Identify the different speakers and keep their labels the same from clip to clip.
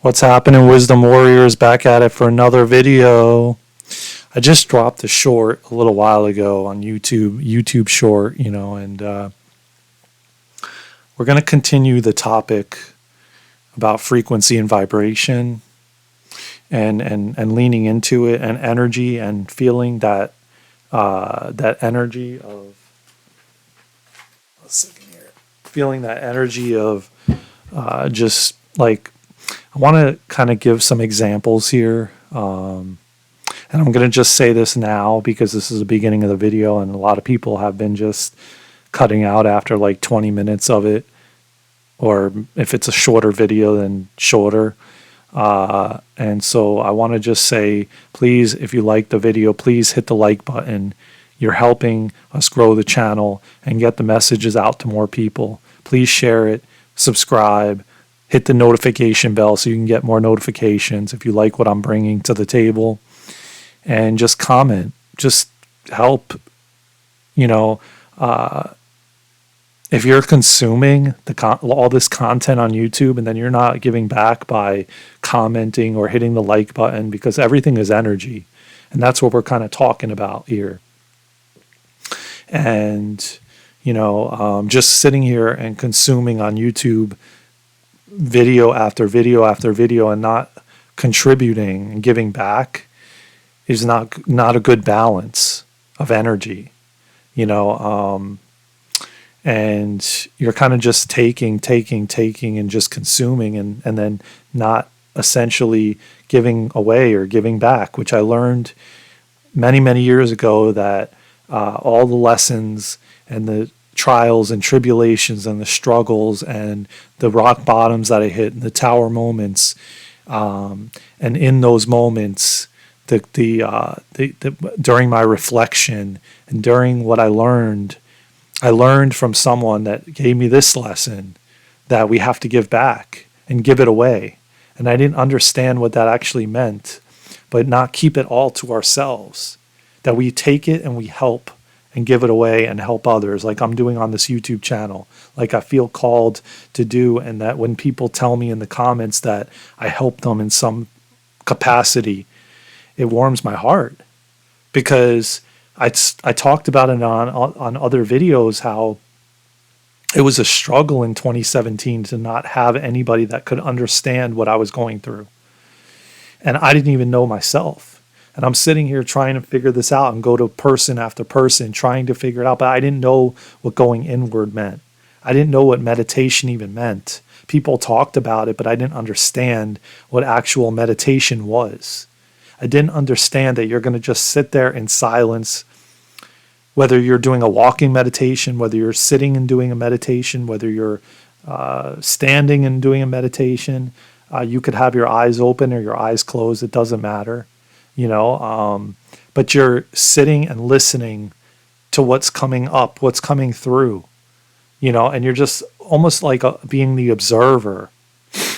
Speaker 1: What's happening, Wisdom Warriors? Back at it for another video. I just dropped a short a little while ago on YouTube short, and we're going to continue the topic about frequency and vibration and leaning into it and energy and feeling that that energy of just like I want to kind of give some examples here. And I'm going to just say this now because this is the beginning of the video and a lot of people have been just cutting out after like 20 minutes of it. Or if it's a shorter video, then shorter. And so I want to just say, please, if you like the video, please hit the like button. You're helping us grow the channel and get the messages out to more people. Please share it, subscribe, hit the notification bell so you can get more notifications if you like what I'm bringing to the table. And just comment, just help, if you're consuming all this content on YouTube and then you're not giving back by commenting or hitting the like button, because everything is energy. And that's what we're kind of talking about here. And, just sitting here and consuming on YouTube video after video after video and not contributing and giving back is not a good balance of energy, and you're kind of just taking and just consuming and then not essentially giving away or giving back, which I learned many, many years ago that all the lessons and the trials and tribulations and the struggles and the rock bottoms that I hit and the tower moments, and in those moments, during my reflection and during what I learned from someone that gave me this lesson that we have to give back and give it away. And I didn't understand what that actually meant, but not keep it all to ourselves, that we take it and we help and give it away and help others, like I'm doing on this YouTube channel, like I feel called to do. And that when people tell me in the comments that I help them in some capacity, it warms my heart, because I talked about it on other videos, how it was a struggle in 2017 to not have anybody that could understand what I was going through. And I didn't even know myself. And I'm sitting here trying to figure this out and go to person after person, trying to figure it out. But I didn't know what going inward meant. I didn't know what meditation even meant. People talked about it, but I didn't understand what actual meditation was. I didn't understand that you're going to just sit there in silence, whether you're doing a walking meditation, whether you're sitting and doing a meditation, whether you're standing and doing a meditation. You could have your eyes open or your eyes closed. It doesn't matter, but you're sitting and listening to what's coming up, what's coming through, and you're just almost like being the observer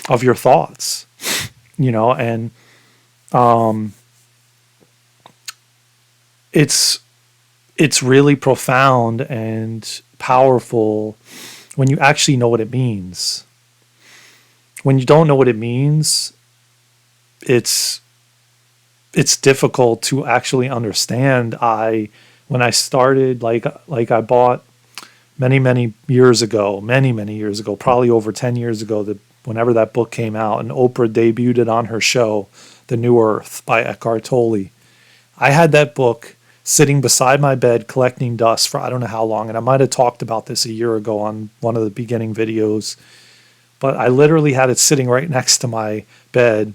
Speaker 1: of your thoughts, and it's really profound and powerful when you actually know what it means. When you don't know what it means, it's difficult to actually understand. When I started, like I bought many years ago, probably over 10 years ago, whenever that book came out, and Oprah debuted it on her show, The New Earth by Eckhart Tolle. I had that book sitting beside my bed collecting dust for I don't know how long. And I might have talked about this a year ago on one of the beginning videos. But I literally had it sitting right next to my bed.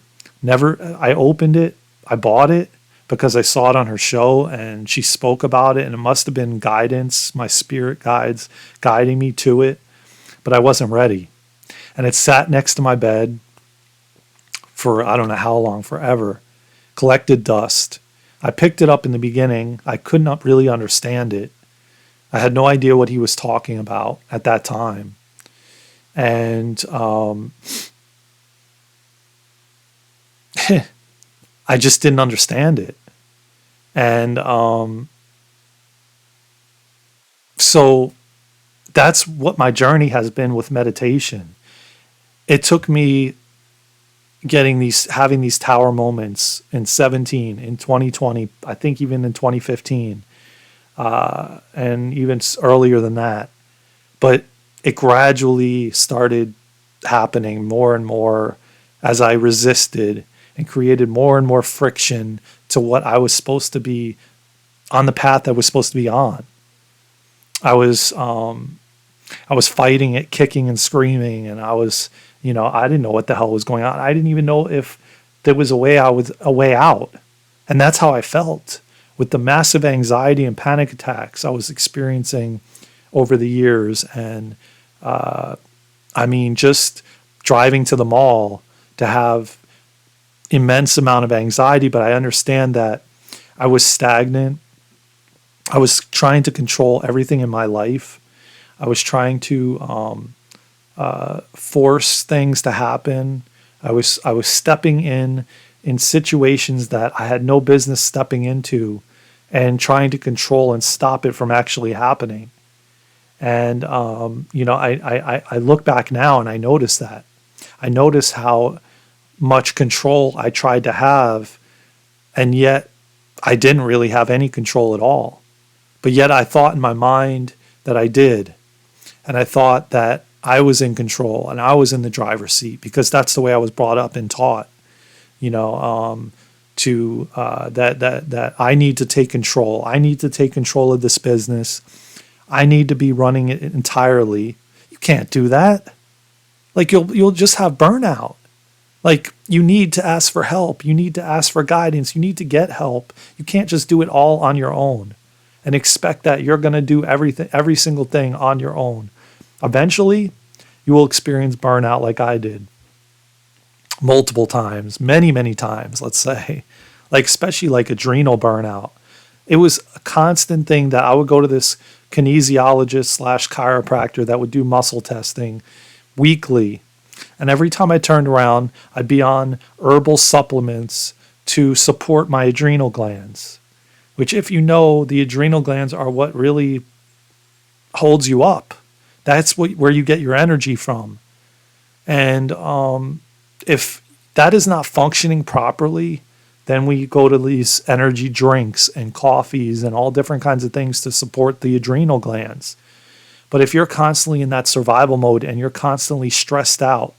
Speaker 1: I opened it. I bought it because I saw it on her show and she spoke about it. And it must have been guidance, my spirit guides guiding me to it. But I wasn't ready. And it sat next to my bed for I don't know how long, forever. Collected dust. I picked it up in the beginning. I could not really understand it. I had no idea what he was talking about at that time. And I just didn't understand it. And so that's what my journey has been with meditation. It took me having these tower moments in 17, in 2020, I think even in 2015, and even earlier than that. But it gradually started happening more and more as I resisted and created more and more friction to what I was supposed to be on the path I was supposed to be on. I was fighting it, kicking and screaming, and I didn't know what the hell was going on. I didn't even know if there was a way out. And that's how I felt with the massive anxiety and panic attacks I was experiencing over the years. And just driving to the mall to have immense amount of anxiety, but I understand that I was stagnant. I was trying to control everything in my life. I was trying to force things to happen. I was stepping in situations that I had no business stepping into, and trying to control and stop it from actually happening. And I look back now and I notice that. I notice how much control I tried to have, and yet I didn't really have any control at all. But yet I thought in my mind that I did. And I thought that I was in control and I was in the driver's seat, because that's the way I was brought up and taught, that I need to take control. I need to take control of this business. I need to be running it entirely. You can't do that. Like you'll just have burnout. Like you need to ask for help. You need to ask for guidance. You need to get help. You can't just do it all on your own and expect that you're going to do every single thing on your own. Eventually, you will experience burnout like I did. Multiple times, many, many times, let's say. Like especially like adrenal burnout. It was a constant thing that I would go to this kinesiologist / chiropractor that would do muscle testing weekly. And every time I turned around, I'd be on herbal supplements to support my adrenal glands, which, if you know, the adrenal glands are what really holds you up. That's where you get your energy from. And if that is not functioning properly, then we go to these energy drinks and coffees and all different kinds of things to support the adrenal glands. But if you're constantly in that survival mode and you're constantly stressed out,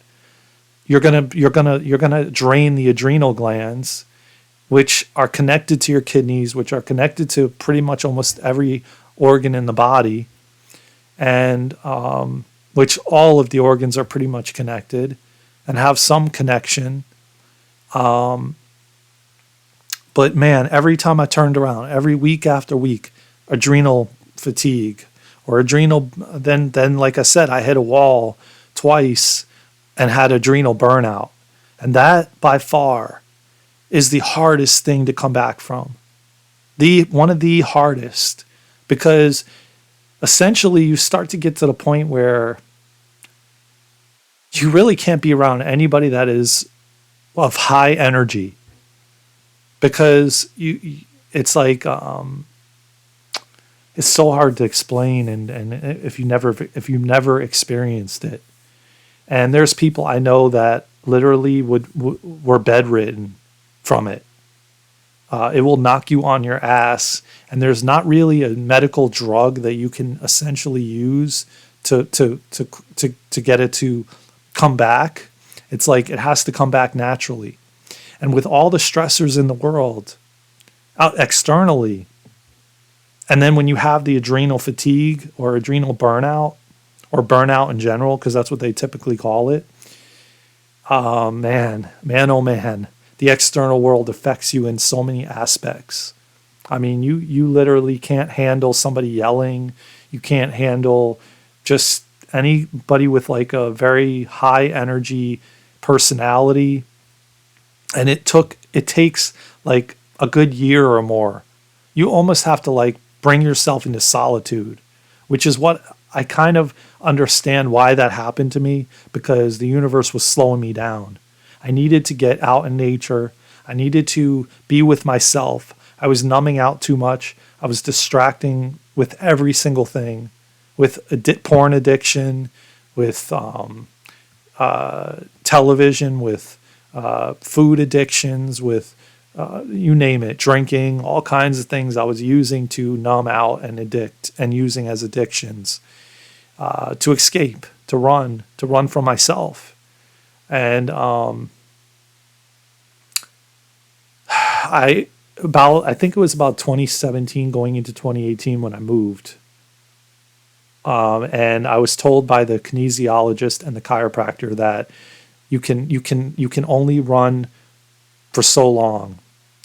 Speaker 1: you're gonna drain the adrenal glands, which are connected to your kidneys, which are connected to pretty much almost every organ in the body, and which all of the organs are pretty much connected and have some connection. But man, every time I turned around, every week after week, adrenal fatigue or adrenal, then like I said, I hit a wall twice and had adrenal burnout. And that by far is the hardest thing to come back from. One of the hardest, because essentially you start to get to the point where you really can't be around anybody that is of high energy, because it's like it's so hard to explain, and if you never experienced it. And there's people I know that literally were bedridden from it. It will knock you on your ass, and there's not really a medical drug that you can essentially use to get it to come back. It's like it has to come back naturally. And with all the stressors in the world, out externally, and then when you have the adrenal fatigue or adrenal burnout, or burnout in general, because that's what they typically call it, oh man, the external world affects you in so many aspects. I mean, you literally can't handle somebody yelling. You can't handle just anybody with like a very high energy personality. And it takes like a good year or more. You almost have to like bring yourself into solitude, which is what I kind of understand why that happened to me, because the universe was slowing me down. I needed to get out in nature. I needed to be with myself. I was numbing out too much. I was distracting with every single thing, with porn addiction, with television, with food addictions, with you name it, drinking, all kinds of things I was using to numb out and addict, and using as addictions to escape, to run from myself. And I think it was about 2017 going into 2018 when I moved. And I was told by the kinesiologist and the chiropractor that you can only run for so long.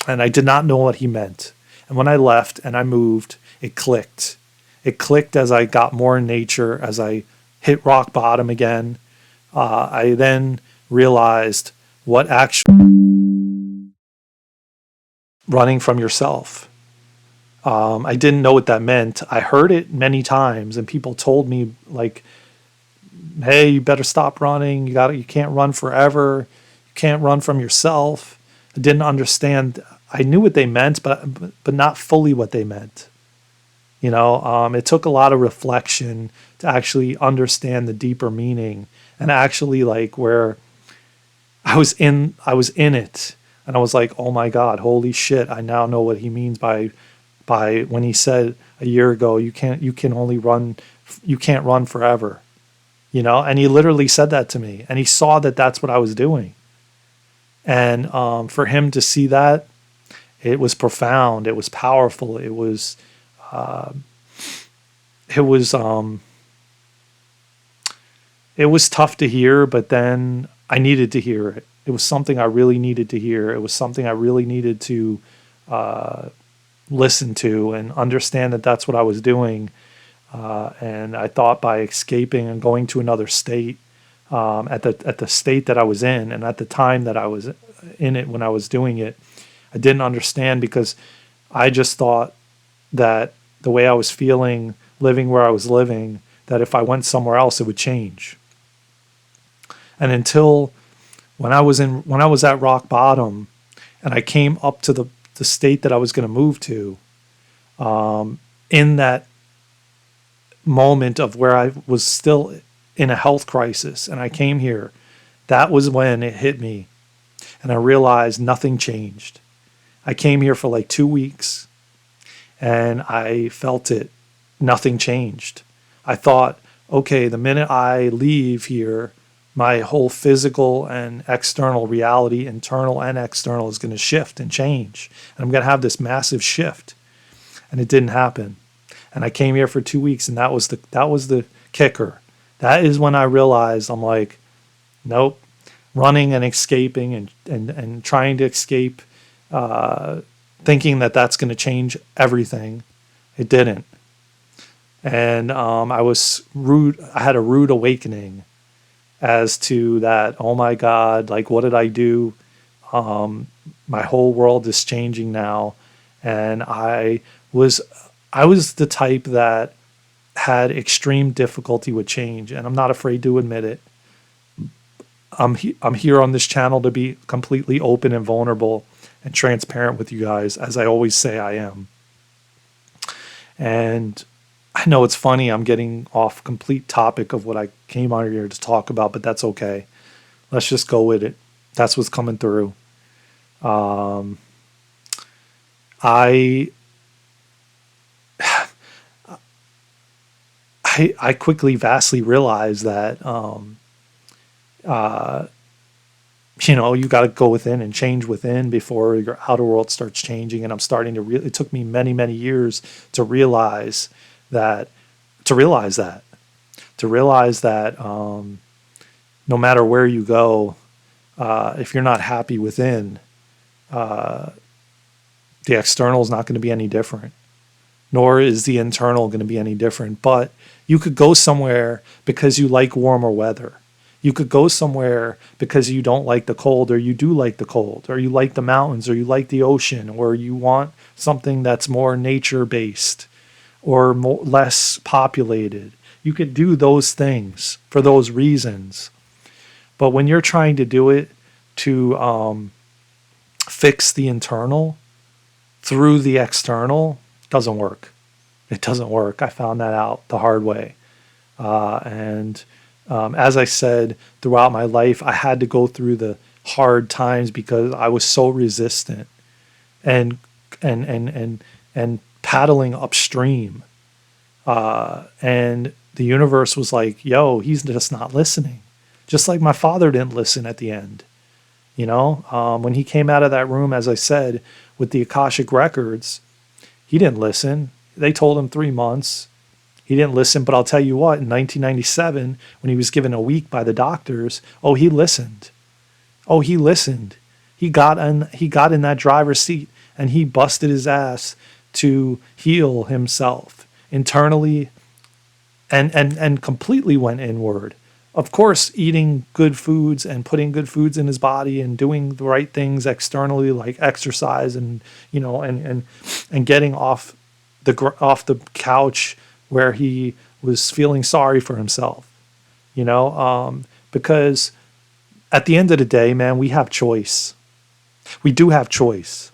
Speaker 1: And I did not know what he meant. And when I left and I moved, it clicked. It clicked as I got more in nature, as I hit rock bottom again. I then realized what actually running from yourself. I didn't know what that meant. I heard it many times, and people told me, like, "Hey, you better stop running. You can't run forever. You can't run from yourself." I didn't understand. I knew what they meant, but not fully what they meant. It took a lot of reflection to actually understand the deeper meaning, and actually, like, where I was in it, and I was like, "Oh my God, holy shit! I now know what he means by when he said a year ago, you can't run forever." And he literally said that to me, and he saw that that's what I was doing. And for him to see that, it was profound. It was powerful. It was it was tough to hear, but then I needed to hear it. It was something I really needed to hear. It was something I really needed to listen to and understand that that's what I was doing. And I thought by escaping and going to another state, at the state that I was in, and at the time that I was in it when I was doing it, I didn't understand, because I just thought that the way I was feeling, living where I was living, that if I went somewhere else, it would change. And until when I was at rock bottom, and I came up to the state that I was going to move to, in that moment of where I was still in a health crisis, and I came here, that was when it hit me, and I realized nothing changed. I came here for like 2 weeks, and I felt it. Nothing changed. I thought, okay, the minute I leave here, my whole physical and external reality, internal and external, is going to shift and change. And I'm going to have this massive shift. And it didn't happen. And I came here for 2 weeks, and that was the kicker. That is when I realized, I'm like, nope, running and escaping and trying to escape, thinking that that's going to change everything. It didn't. And I had a rude awakening as to that. Oh my God, like, what did I do? My whole world is changing now. And I was the type that had extreme difficulty with change, and I'm not afraid to admit it. I'm here on this channel to be completely open and vulnerable and transparent with you guys, as I always say I am. And I know it's funny, I'm getting off complete topic of what I came on here to talk about, but that's okay. Let's just go with it. That's what's coming through. I quickly, vastly realized that, you got to go within and change within before your outer world starts changing. And I'm starting to it took me many, many years to realize that, no matter where you go, if you're not happy within, the external is not going to be any different, nor is the internal going to be any different. But you could go somewhere because you like warmer weather. You could go somewhere because you don't like the cold, or you do like the cold, or you like the mountains, or you like the ocean, or you want something that's more nature-based or less populated. You could do those things for those reasons. But when you're trying to do it to fix the internal through the external, it doesn't work. It doesn't work. I found that out the hard way. And as I said, throughout my life, I had to go through the hard times because I was so resistant and and paddling upstream. And the universe was like, yo, he's just not listening. Just like my father didn't listen at the end. When he came out of that room, as I said, with the Akashic records, he didn't listen. They told him 3 months. He didn't listen. But I'll tell you what, in 1997, when he was given a week by the doctors, oh, he listened. Oh, he listened. He got in that driver's seat and he busted his ass to heal himself internally and completely went inward. Of course, eating good foods and putting good foods in his body and doing the right things externally, like exercise and and getting off the couch where he was feeling sorry for himself. Because at the end of the day, man, we have choice. We do have choice.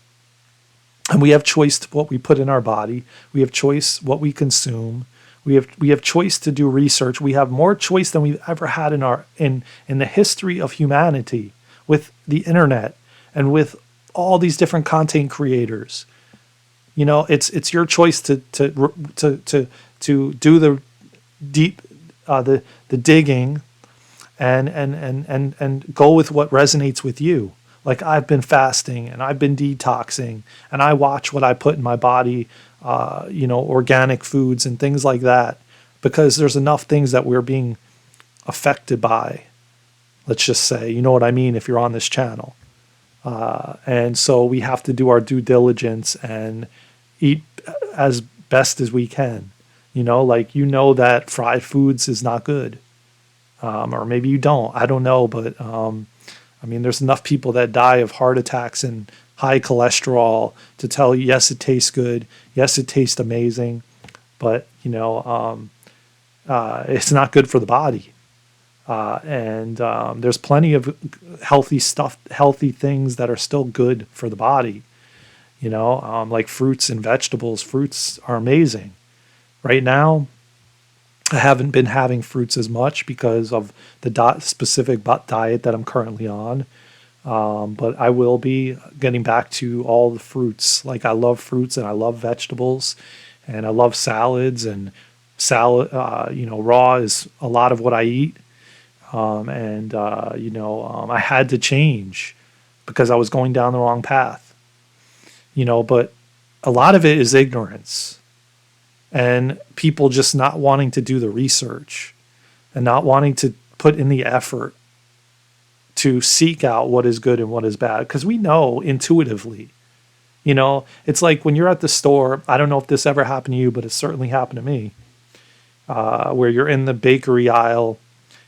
Speaker 1: And we have choice to what we put in our body. We have choice what we consume. We have choice to do research. We have more choice than we've ever had in the history of humanity with the internet and with all these different content creators. It's your choice to do the deep the digging and go with what resonates with you. Like I've been fasting and I've been detoxing and I watch what I put in my body, organic foods and things like that, because there's enough things that we're being affected by. Let's just say, you know what I mean, if you're on this channel. And so we have to do our due diligence and eat as best as we can. That fried foods is not good. Or maybe you don't. I don't know. But there's enough people that die of heart attacks and high cholesterol to tell you, yes, it tastes good. Yes, it tastes amazing. But, it's not good for the body. And there's plenty of healthy stuff, healthy things that are still good for the body. Like fruits and vegetables. Fruits are amazing. Right now, I haven't been having fruits as much because of the specific diet that I'm currently on. But I will be getting back to all the fruits. Like I love fruits and I love vegetables and I love salads and salad. Raw is a lot of what I eat. I had to change because I was going down the wrong path. But a lot of it is ignorance. And people just not wanting to do the research and not wanting to put in the effort to seek out what is good and what is bad. Because we know intuitively, it's like when you're at the store, I don't know if this ever happened to you, but it certainly happened to me, where you're in the bakery aisle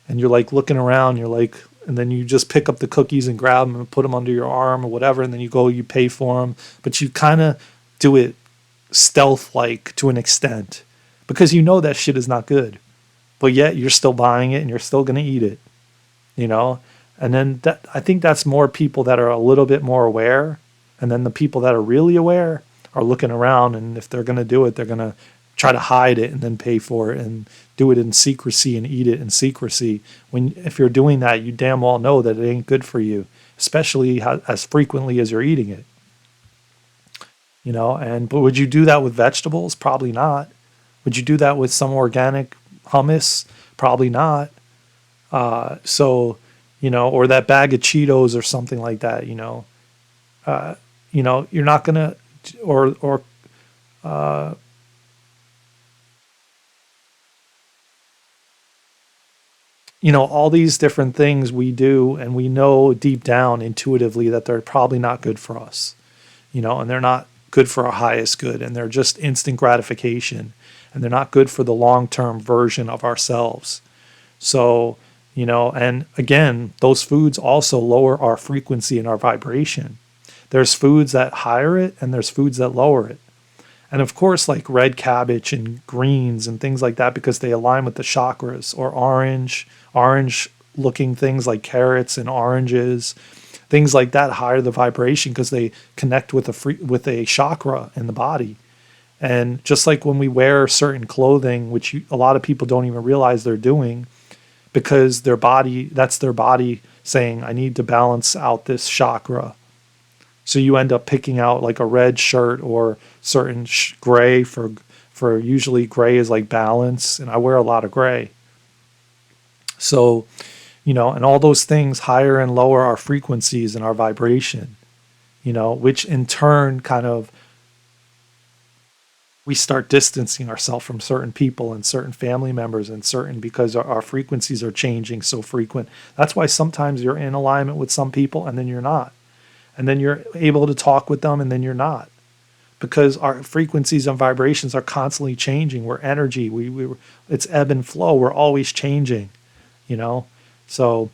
Speaker 1: and you're like looking around, and then you just pick up the cookies and grab them and put them under your arm or whatever. And then you pay for them, but you kind of do it stealth-like to an extent because that shit is not good, but yet you're still buying it and you're still going to eat it, and then I think that's more people that are a little bit more aware, and then the people that are really aware are looking around, and if they're going to do it, they're going to try to hide it and then pay for it and do it in secrecy and eat it in secrecy. If you're doing that, you damn well know that it ain't good for you, especially as frequently as you're eating it. But would you do that with vegetables? Probably not. Would you do that with some organic hummus? Probably not. Or that bag of Cheetos or something like that, you're not gonna, all these different things we do, and we know deep down intuitively that they're probably not good for us, and they're not good for our highest good, and they're just instant gratification, and they're not good for the long-term version of ourselves. So, and again, those foods also lower our frequency and our vibration. There's foods that higher it and there's foods that lower it. And of course, like red cabbage and greens and things like that, because they align with the chakras, or orange looking things like carrots and oranges, things like that higher the vibration because they connect with a chakra in the body. And just like when we wear certain clothing, which a lot of people don't even realize they're doing, because that's their body saying, I need to balance out this chakra. So you end up picking out like a red shirt or certain gray for usually gray is like balance. And I wear a lot of gray. So, and all those things higher and lower our frequencies and our vibration, which in turn kind of, we start distancing ourselves from certain people and certain family members and certain, because our frequencies are changing so frequent. That's why sometimes you're in alignment with some people and then you're not. And then you're able to talk with them and then you're not. Because our frequencies and vibrations are constantly changing. We're energy. It's ebb and flow. We're always changing, So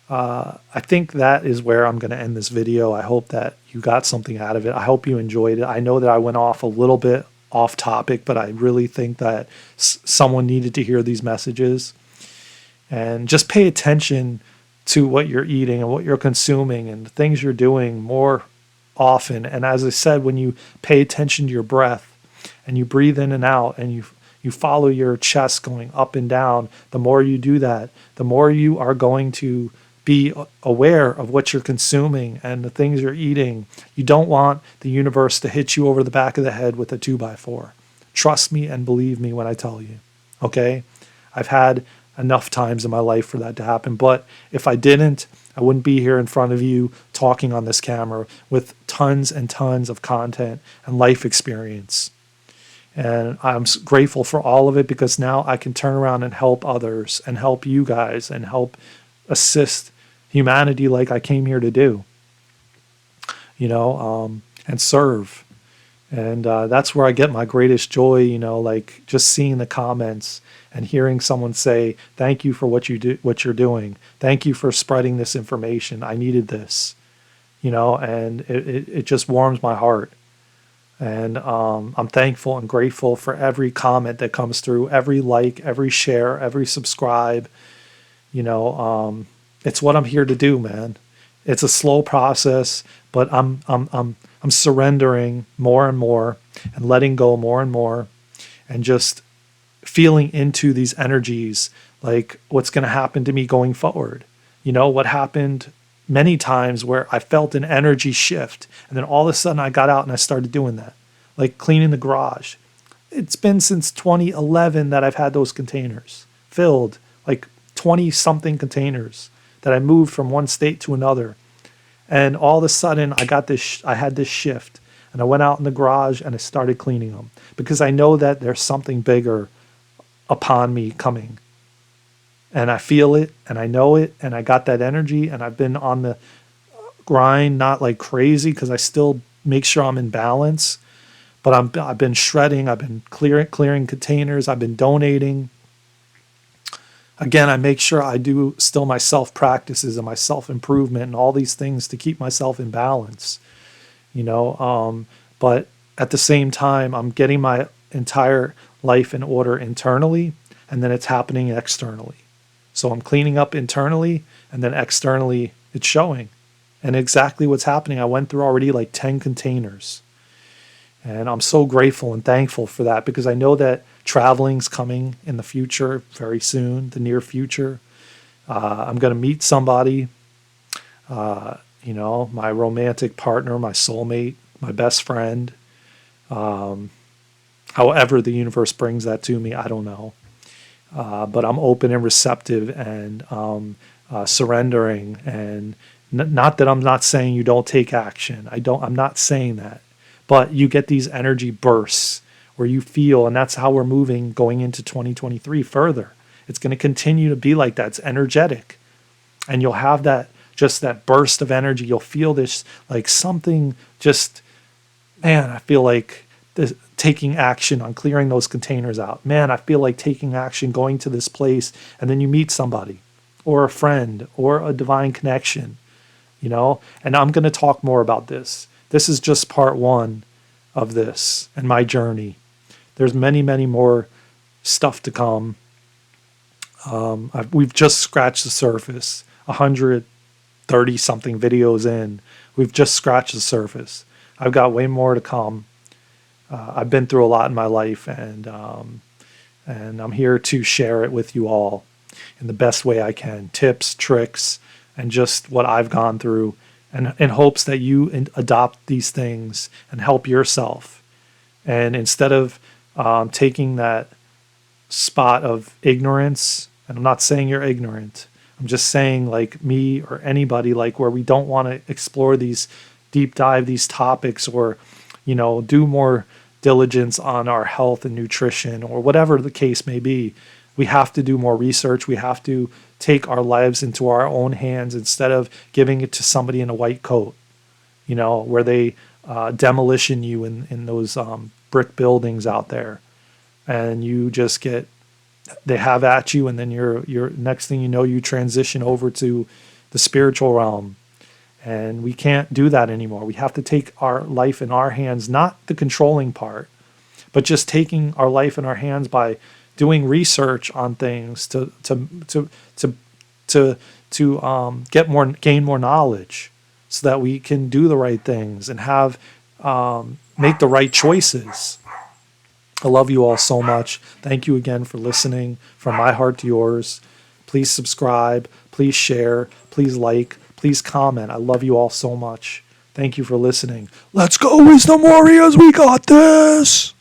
Speaker 1: I think that is where I'm going to end this video. I hope that you got something out of it. I hope you enjoyed it. I know that I went off a little bit off topic, but I really think that someone needed to hear these messages. And just pay attention to what you're eating and what you're consuming and the things you're doing more often. And as I said, when you pay attention to your breath and you breathe in and out and you follow your chest going up and down, the more you do that, the more you are going to be aware of what you're consuming and the things you're eating. You don't want the universe to hit you over the back of the head with a 2x4. Trust me and believe me when I tell you. Okay? I've had enough times in my life for that to happen. But if I didn't, I wouldn't be here in front of you talking on this camera with tons and tons of content and life experience. And I'm grateful for all of it, because now I can turn around and help others and help you guys and help assist humanity like I came here to do, and serve. And that's where I get my greatest joy, like just seeing the comments and hearing someone say, thank you for what you're doing. Thank you for spreading this information. I needed this, and it just warms my heart. And I'm thankful and grateful for every comment that comes through, every like, every share, every subscribe. It's what I'm here to do, man. It's a slow process, but I'm surrendering more and more and letting go more and more, and just feeling into these energies, like what's going to happen to me going forward. What happened many times where I felt an energy shift, and then all of a sudden I got out and I started doing that, like cleaning the garage. It's been since 2011 that I've had those containers filled, like 20 something containers that I moved from one state to another. And all of a sudden I had this shift, and I went out in the garage and I started cleaning them, because I know that there's something bigger upon me coming. And I feel it and I know it, and I got that energy, and I've been on the grind, not like crazy, because I still make sure I'm in balance, but I've been shredding, I've been clearing containers, I've been donating. Again, I make sure I do still my self practices and my self improvement and all these things to keep myself in balance, but at the same time, I'm getting my entire life in order internally, and then it's happening externally. So I'm cleaning up internally, and then externally it's showing. And exactly what's happening, I went through already like 10 containers. And I'm so grateful and thankful for that, because I know that traveling's coming in the future, very soon, the near future. I'm going to meet somebody, my romantic partner, my soulmate, my best friend. However the universe brings that to me, I don't know. But I'm open and receptive and surrendering. And not that I'm not saying you don't take action. I'm not saying that. But you get these energy bursts where you feel, and that's how we're moving going into 2023 further. It's going to continue to be like that. It's energetic. And you'll have that burst of energy. You'll feel this, like something just, man, I feel like taking action on clearing those containers out. Man, I feel like taking action, going to this place, and then you meet somebody or a friend or a divine connection, And I'm going to talk more about this. This is just part one of this and my journey. There's many, many more stuff to come. We've just scratched the surface. 130 something videos in. We've just scratched the surface. I've got way more to come. I've been through a lot in my life, and I'm here to share it with you all. in the best way I can, tips, tricks, and just what I've gone through, and in hopes that you adopt these things and help yourself. And instead of taking that spot of ignorance, and I'm not saying you're ignorant, I'm just saying, like me or anybody, like where we don't want to explore these, deep dive these topics, or do more diligence on our health and nutrition, or whatever the case may be. We have to do more research. We have to take our lives into our own hands instead of giving it to somebody in a white coat, where they demolition you in those brick buildings out there, and you just they have at you, and then you're next thing you know, you transition over to the spiritual realm. And we can't do that anymore. We have to take our life in our hands, not the controlling part, but just taking our life in our hands by doing research on things to gain more knowledge, so that we can do the right things and have make the right choices. I love you all so much. Thank you again for listening. From my heart to yours. Please subscribe. Please share. Please like. Please comment. I love you all so much. Thank you for listening. Let's go, Wisdom Warriors. We got this.